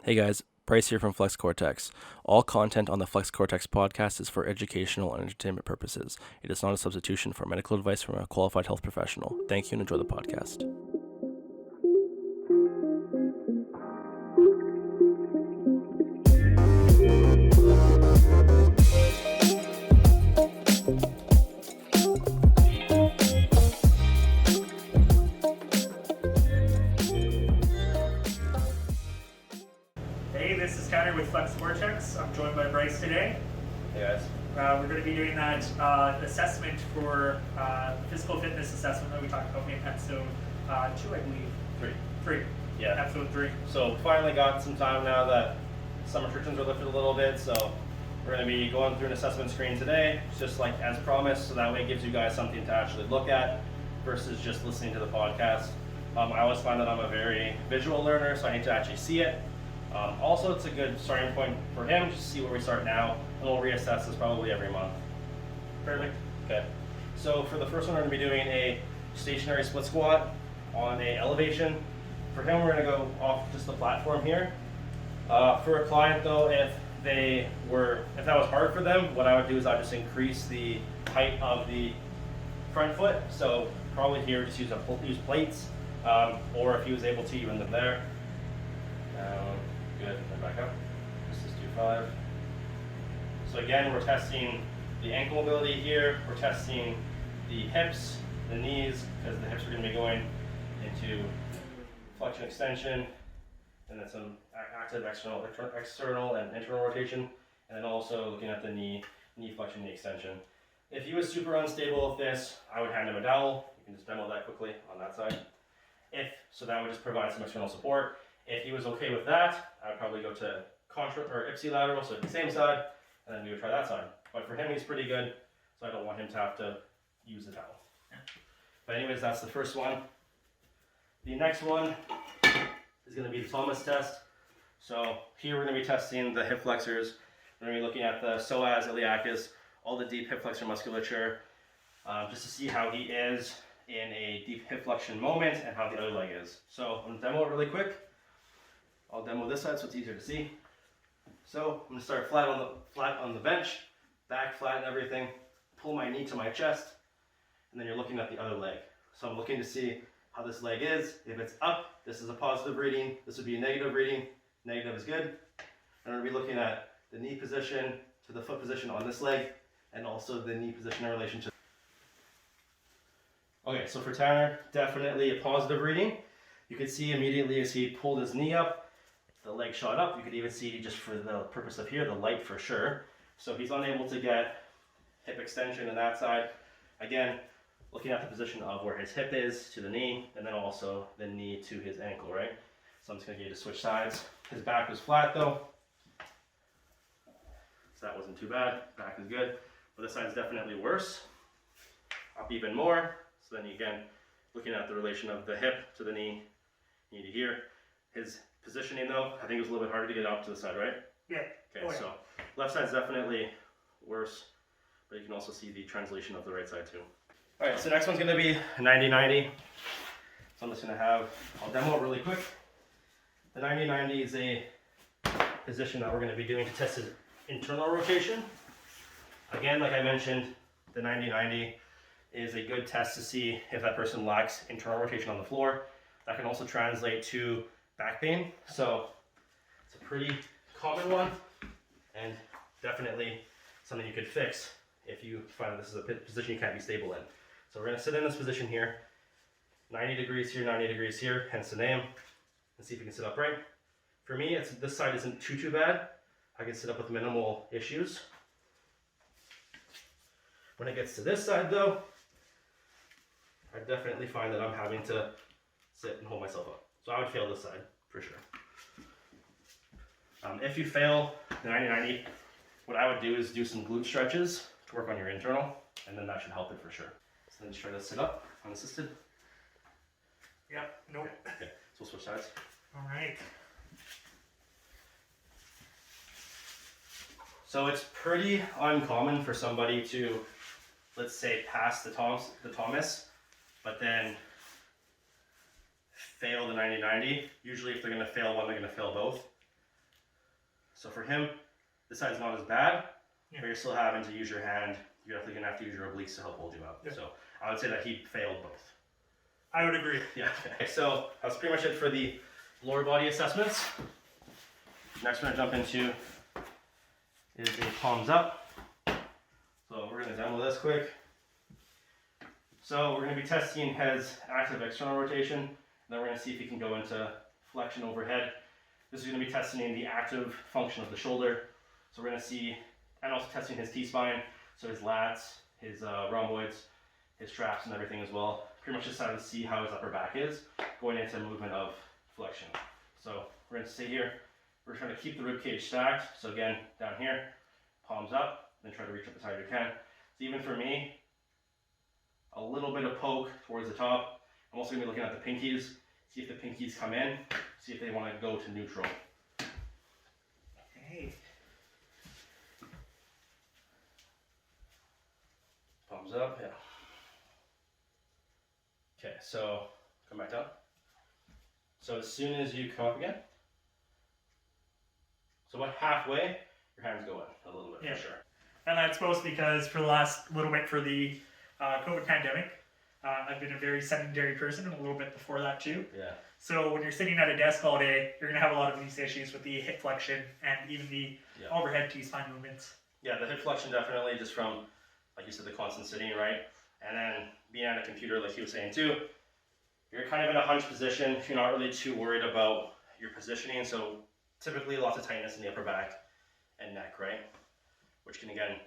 Hey guys, Bryce here from Flex Cortex. All content on the Flex Cortex podcast is for educational and entertainment purposes. It is not a substitution for medical advice from a qualified health professional. Thank you and enjoy the podcast. Hey, this is Tanner with Flex Cortex. I'm joined by Bryce today. Hey guys. We're going to be doing that assessment for physical fitness assessment that we talked about in episode 2, I believe. 3. Yeah. Episode 3. So finally got some time now that some restrictions are lifted a little bit, so we're going to be going through an assessment screen today, just like as promised, so that way it gives you guys something to actually look at versus just listening to the podcast. I always find that I'm a very visual learner, so I need to actually see it. Also, it's a good starting point for him to see where we start now, and we'll reassess this probably every month. Perfect. Okay. So for the first one, we're going to be doing a stationary split squat on a elevation. For him, we're going to go off just the platform here. For a client though, if that was hard for them, what I would do is I'd just increase the height of the front foot. So probably here, just use plates, or if he was able to, even them there. Good, and back up. This is 2.5. So again, we're testing the ankle mobility here. We're testing the hips, the knees, because the hips are going to be going into flexion extension, and then some active external and internal rotation, and then also looking at the knee flexion, knee extension. If he was super unstable with this, I would hand him a dowel. You can just demo that quickly on that side. So that would just provide some external support. If he was okay with that, I would probably go to ipsilateral, so the same side, and then we would try that side. But for him, he's pretty good, so I don't want him to have to use the towel. Yeah. But anyways, that's the first one. The next one is going to be the Thomas test. So here we're going to be testing the hip flexors. We're going to be looking at the psoas iliacus, all the deep hip flexor musculature, just to see how he is in a deep hip flexion moment and how the other leg is. So I'm going to demo it really quick. I'll demo this side so it's easier to see. So I'm going to start flat on the bench, back flat and everything, pull my knee to my chest, and then you're looking at the other leg. So I'm looking to see how this leg is. If it's up, this is a positive reading. This would be a negative reading. Negative is good. And we're going to be looking at the knee position to the foot position on this leg, and also the knee position in relation to. Okay, so for Tanner, definitely a positive reading. You could see immediately as he pulled his knee up, the leg shot up. You could even see, just for the purpose of here, the light for sure. So he's unable to get hip extension in that side. Again, looking at the position of where his hip is to the knee, and then also the knee to his ankle, right? So I'm just going to get you to switch sides. His back was flat though, so that wasn't too bad. Back is good, but this side's definitely worse. Up even more. So then again, looking at the relation of the hip to the knee to here. His positioning though, I think it was a little bit harder to get up to the side, right? Yeah. Okay, so left side's definitely worse, but you can also see the translation of the right side too. All right, so next one's gonna be 90-90. So I'm just gonna I'll demo it really quick. The 90-90 is a position that we're gonna be doing to test his internal rotation. Again, like I mentioned, the 90-90 is a good test to see if that person lacks internal rotation on the floor. That can also translate to back pain. So it's a pretty common one, and definitely something you could fix if you find that this is a position you can't be stable in. So we're going to sit in this position here, 90 degrees here, 90 degrees here, hence the name, and see if you can sit upright. For me, this side isn't too bad. I can sit up with minimal issues. When it gets to this side though, I definitely find that I'm having to sit and hold myself up. So I would fail this side for sure. If you fail the 90-90, what I would do is do some glute stretches to work on your internal, and then that should help it for sure. So then just try to sit up unassisted. Yep. Nope. Okay. So we'll switch sides. All right. So it's pretty uncommon for somebody to, let's say, pass the Thomas, but then fail the 90-90. Usually if they're going to fail one, they're going to fail both. So for him, this side's not as bad, Yeah. but you're still having to use your hand. You're definitely gonna have to use your obliques to help hold you up. Yeah. So I would say that he failed both. I would agree. Yeah. Okay. So that's pretty much it for the lower body assessments. Next we're gonna jump into is a palms up. So we're gonna demo this quick. So we're gonna be testing his active external rotation, and then we're gonna see if he can go into flexion overhead. This is gonna be testing the active function of the shoulder. So we're gonna see, and also testing his T-spine, so his lats, his rhomboids, his traps and everything as well. Pretty much just trying to see how his upper back is going into movement of flexion. So we're gonna stay here. We're trying to keep the rib cage stacked. So again, down here, palms up, then try to reach up as high as you can. So even for me, a little bit of poke towards the top. I'm also gonna be looking at the pinkies, see if the pinkies come in, see if they wanna go to neutral. Hey. Palms up, yeah. Okay, so come back down. So as soon as you come up again, so about halfway, your hands go in a little bit, Yeah. for sure. And that's both because for the last little bit for the COVID pandemic, I've been a very sedentary person, and a little bit before that too. Yeah. So when you're sitting at a desk all day, you're going to have a lot of these issues with the hip flexion and even the Yeah. overhead T-spine movements. Yeah, the hip flexion definitely, just from, like you said, the constant sitting, right? And then being at a computer, like you were saying too, you're kind of in a hunch position. You're not really too worried about your positioning. So typically lots of tightness in the upper back and neck, right? Which can, again,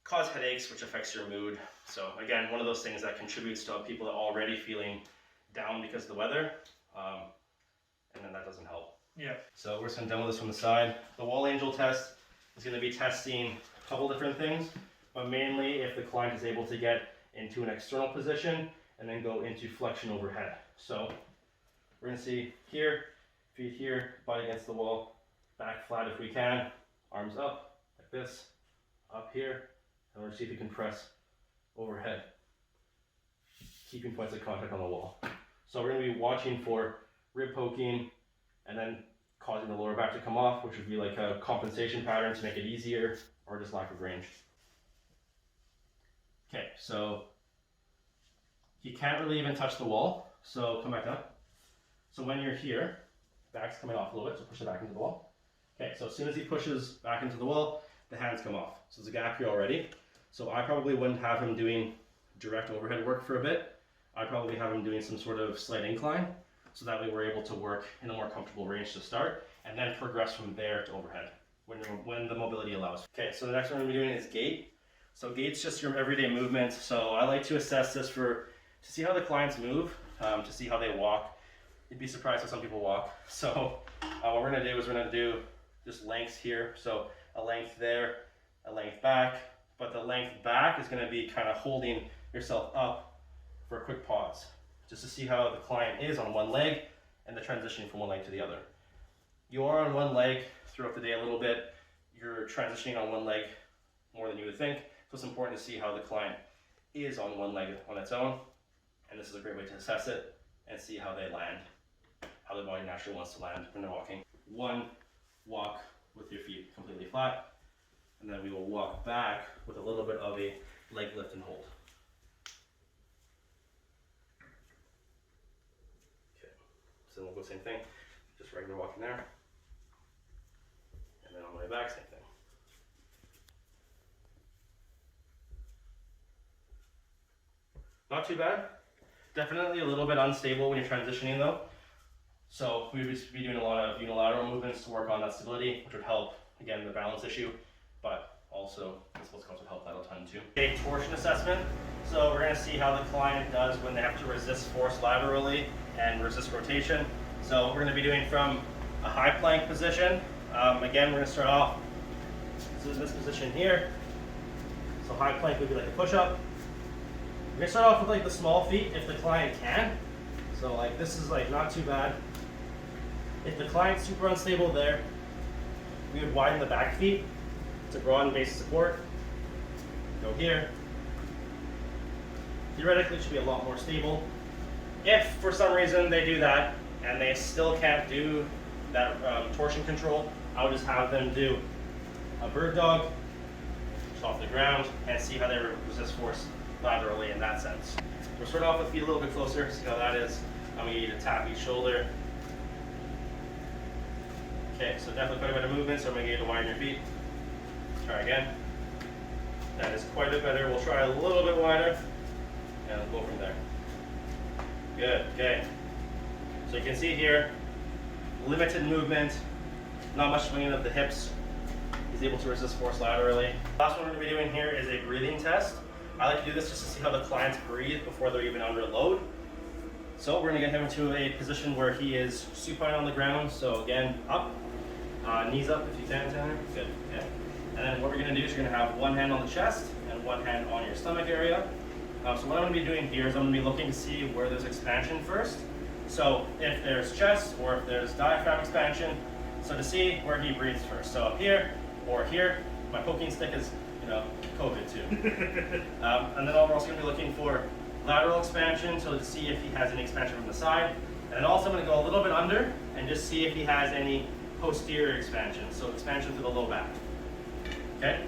cause headaches, which affects your mood. So again, one of those things that contributes to people that are already feeling down because of the weather. And then that doesn't help. Yeah. So we're just gonna demo this from the side. The wall angel test is gonna be testing a couple different things, but mainly if the client is able to get into an external position and then go into flexion overhead. So we're gonna see here, feet here, body against the wall, back flat if we can, arms up like this, up here, and we're gonna see if you can press overhead, keeping points of contact on the wall. So we're gonna be watching for rib poking and then causing the lower back to come off, which would be like a compensation pattern to make it easier, or just lack of range. Okay, so he can't really even touch the wall, so come back up. So when you're here, back's coming off a little bit, so push it back into the wall. Okay, so as soon as he pushes back into the wall, the hands come off. So there's a gap here already. So I probably wouldn't have him doing direct overhead work for a bit. I'd probably have him doing some sort of slight incline, so that way we're able to work in a more comfortable range to start, and then progress from there to overhead when the mobility allows. Okay, so the next one we're gonna be doing is gait. So gait's just your everyday movement. So I like to assess this to see how the clients move, to see how they walk. You'd be surprised how some people walk. So what we're gonna do is we're gonna do just lengths here. So a length there, a length back, but the length back is gonna be kind of holding yourself up for a quick pause, just to see how the client is on one leg and the transitioning from one leg to the other. You are on one leg throughout the day a little bit. You're transitioning on one leg more than you would think. So it's important to see how the client is on one leg on its own. And this is a great way to assess it and see how they land, how the body naturally wants to land when they're walking. One, walk with your feet completely flat. And then we will walk back with a little bit of a leg lift and hold. So then we'll go same thing, just regular walking there. And then on the way back, same thing. Not too bad. Definitely a little bit unstable when you're transitioning though. So we would be doing a lot of unilateral movements to work on that stability, which would help, again, the balance issue, but also this will also help that a ton too. A torsion assessment. So we're gonna see how the client does when they have to resist force laterally and resist rotation. So we're gonna be doing from a high plank position. Again, we're gonna start off, this is this position here. So high plank would be like a push-up. We're gonna start off with like the small feet if the client can. So like this is like not too bad. If the client's super unstable there, we would widen the back feet to broaden base support. Go here. Theoretically, it should be a lot more stable. If for some reason they do that and they still can't do that torsion control, I would just have them do a bird dog, just off the ground, and see how they resist force laterally in that sense. We'll start off with feet a little bit closer, see how that is. I'm going to get you to tap each shoulder. Okay, so definitely quite a bit of movement, so I'm going to get you to widen your feet. Try again. That is quite a bit better. We'll try a little bit wider, and we'll go from there. Good, okay. So you can see here, limited movement, not much swinging of the hips. He's able to resist force laterally. Last one we're going to be doing here is a breathing test. I like to do this just to see how the clients breathe before they're even under load. So we're going to get him into a position where he is supine on the ground. So again, up, knees up if you can, Tanner. Good, okay. And then what we're going to do is you're going to have one hand on the chest and one hand on your stomach area. So what I'm going to be doing here is I'm going to be looking to see where there's expansion first. So if there's chest or if there's diaphragm expansion, so to see where he breathes first. So up here or here, my poking stick is, COVID too. And then we're also going to be looking for lateral expansion, so to see if he has any expansion from the side. And then also I'm going to go a little bit under and just see if he has any posterior expansion, so expansion to the low back. Okay?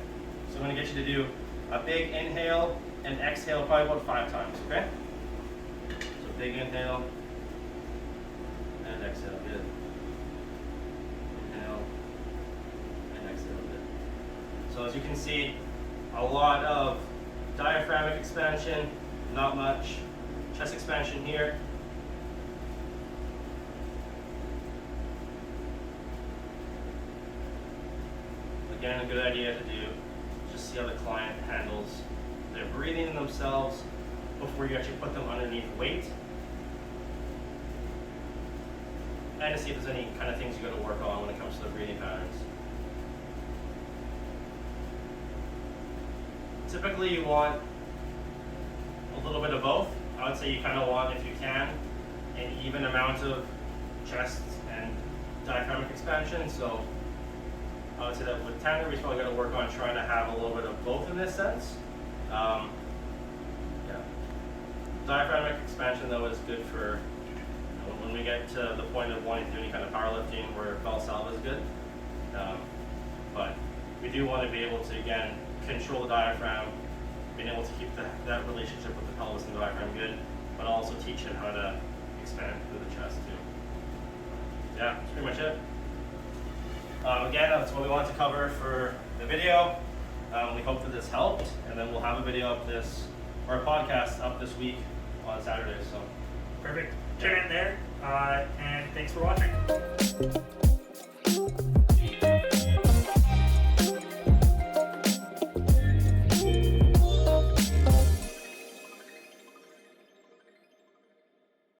So I'm going to get you to do a big inhale and exhale probably about 5 times, okay? So big inhale and exhale, good. Inhale and exhale, good. So as you can see, a lot of diaphragmatic expansion, not much chest expansion here. Again, a good idea to do, just see how the client handles their breathing in themselves before you actually put them underneath weight. And to see if there's any kind of things you got to work on when it comes to the breathing patterns. Typically you want a little bit of both. I would say you kind of want, if you can, an even amount of chest and diaphragmatic expansion. So I would say that with Tanner, we probably got to work on trying to have a little bit of both in this sense. Yeah. Diaphragmatic expansion though is good for when we get to the point of wanting to do any kind of powerlifting where Valsalva is good. But we do want to be able to, again, control the diaphragm, being able to keep that relationship with the pelvis and the diaphragm good, but also teach him how to expand through the chest too. Yeah, that's pretty much it. Again, that's what we wanted to cover for the video. We hope that this helped, and then we'll have a video up or a podcast up this week on Saturday. So Perfect. Tune in there, and thanks for watching.